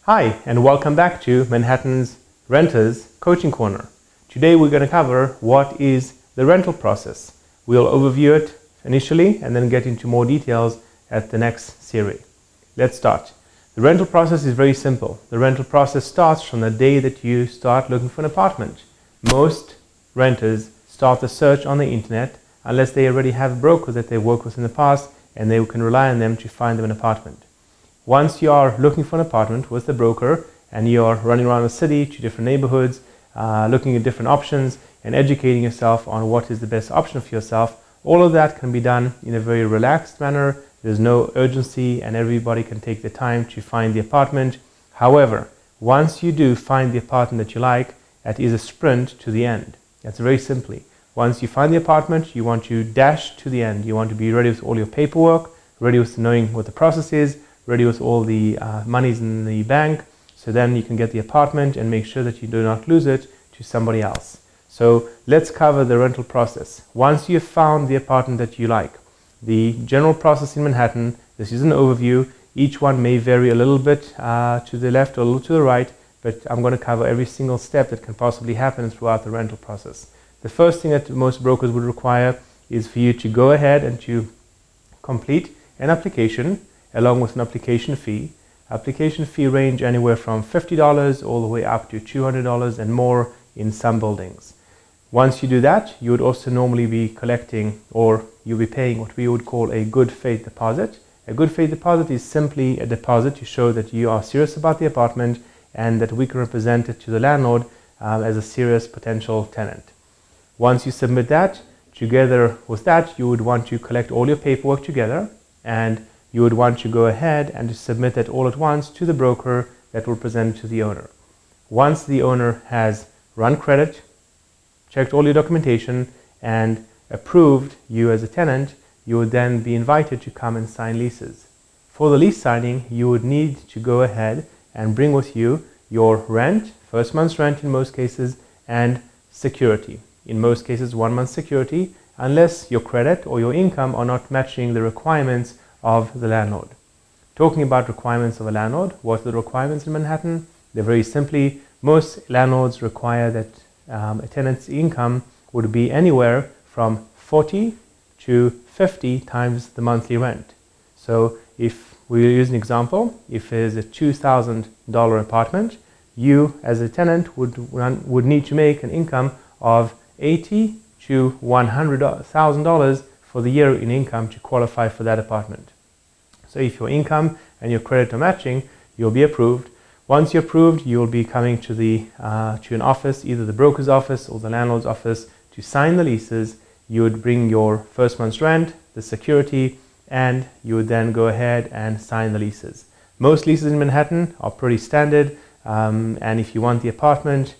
Hi, and welcome back to Manhattan's Renters Coaching Corner. Today we're going to cover what is the rental process. We'll overview it initially and then get into more details at the next series. Let's start. The rental process is very simple. The rental process starts from the day that you start looking for an apartment. Most renters start the search on the internet unless they already have a broker that they worked with in the past and they can rely on them to find them an apartment. Once you are looking for an apartment with the broker and you're running around the city to different neighborhoods, looking at different options and educating yourself on what is the best option for yourself, all of that can be done in a very relaxed manner. There's no urgency and everybody can take the time to find the apartment. However, once you do find the apartment that you like, that is a sprint to the end. That's very simply. Once you find the apartment, you want to dash to the end. You want to be ready with all your paperwork, ready with knowing what the process is, ready with all the monies in the bank, so then you can get the apartment and make sure that you do not lose it to somebody else. So let's cover the rental process. Once you've found the apartment that you like, the general process in Manhattan, this is an overview. Each one may vary a little bit to the left or a little to the right, but I'm going to cover every single step that can possibly happen throughout the rental process. The first thing that most brokers would require is for you to go ahead and to complete an application along with an application fee. Application fee range anywhere from $50 all the way up to $200 and more in some buildings. Once you do that, you would also normally be collecting, or you'll be paying what we would call a good faith deposit. A good faith deposit is simply a deposit to show that you are serious about the apartment and that we can represent it to the landlord as a serious potential tenant. Once you submit that, together with that, you would want to collect all your paperwork together, and you would want to go ahead and to submit that all at once to the broker that will present it to the owner. Once the owner has run credit, checked all your documentation, and approved you as a tenant, you would then be invited to come and sign leases. For the lease signing, you would need to go ahead and bring with you your rent, first month's rent in most cases, and security. In most cases, 1 month security, unless your credit or your income are not matching the requirements of the landlord. Talking about requirements of a landlord, what are the requirements in Manhattan? They're very simply, most landlords require that a tenant's income would be anywhere from 40 to 50 times the monthly rent. So if we use an example, if it is a $2,000 apartment, you as a tenant would need to make an income of $80,000 to $100,000 for the year in income to qualify for that apartment. So if your income and your credit are matching, you'll be approved. Once you're approved, you'll be coming to an office, either the broker's office or the landlord's office, to sign the leases. You would bring your first month's rent, the security, and you would then go ahead and sign the leases. Most leases in Manhattan are pretty standard, and if you want the apartment,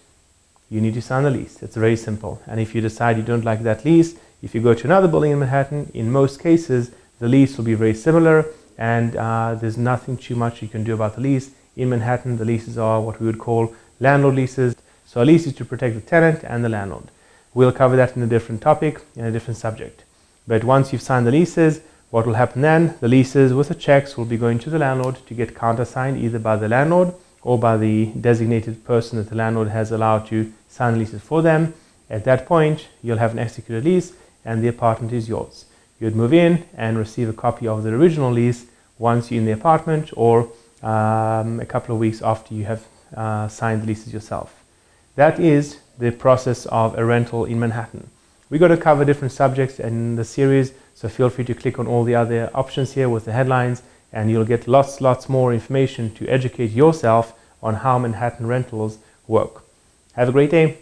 you need to sign the lease. It's very simple. And if you decide you don't like that lease, if you go to another building in Manhattan, in most cases, the lease will be very similar, and there's nothing too much you can do about the lease. In Manhattan, the leases are what we would call landlord leases. So a lease is to protect the tenant and the landlord. We'll cover that in a different topic, in a different subject. But once you've signed the leases, what will happen then? The leases with the checks will be going to the landlord to get countersigned either by the landlord or by the designated person that the landlord has allowed to sign leases for them. At that point, you'll have an executed lease and the apartment is yours. You'd move in and receive a copy of the original lease once you're in the apartment, or a couple of weeks after you have signed the leases yourself. That is the process of a rental in Manhattan. We're going to cover different subjects in the series, so feel free to click on all the other options here with the headlines, and you'll get lots more information to educate yourself on how Manhattan rentals work. Have a great day.